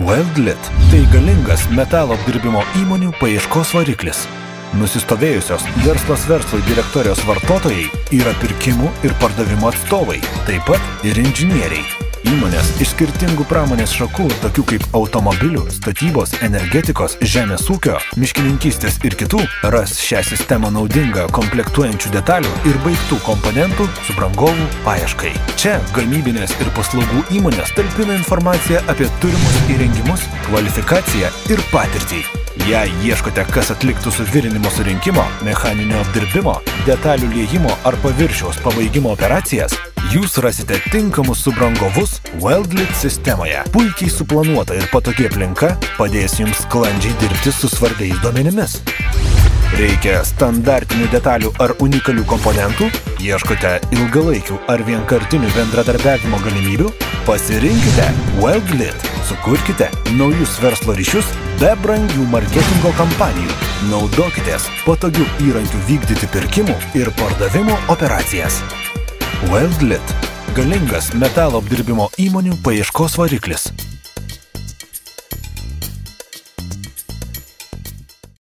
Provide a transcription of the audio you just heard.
Weldlit – tai galingas metalo apdirbimo įmonių paieškos variklis. Nusistovėjusios verslas verslui direktorijos vartotojai yra pirkimų ir pardavimo atstovai, taip pat ir inžinieriai. Įmonės iš skirtingų pramonės šakų, tokių kaip automobilių, statybos, energetikos, žemės ūkio, miškininkystės ir kitų, ras šią sistemą naudingą komplektuojančių detalių ir baigtų komponentų subrangovų paieškai. Čia gamybinės ir paslaugų įmonės talpina informaciją apie turimus įrengimus, kvalifikaciją ir patirtį. Jei ieškote, kas atliktų suvirinimo surinkimo, mechaninio apdirbimo, detalių liejimo ar paviršiaus pabaigimo operacijas, jūs rasite tinkamus subrangovus Weldlit sistemoje. Puikiai suplanuota ir patogi aplinka padės jums sklandžiai dirbti su svarbiais duomenimis. Reikia standartinių detalių ar unikalių komponentų? Ieškote ilgalaikių ar vienkartinių bendradarbiavimo galimybių? Pasirinkite Weldlit. Sukurkite naujus verslo ryšius be brangių marketingo kampanijų. Naudokitės patogių įrankių vykdyti pirkimų ir pardavimo operacijas. Weldlit – galingas metalo apdirbimo įmonių paieškos variklis.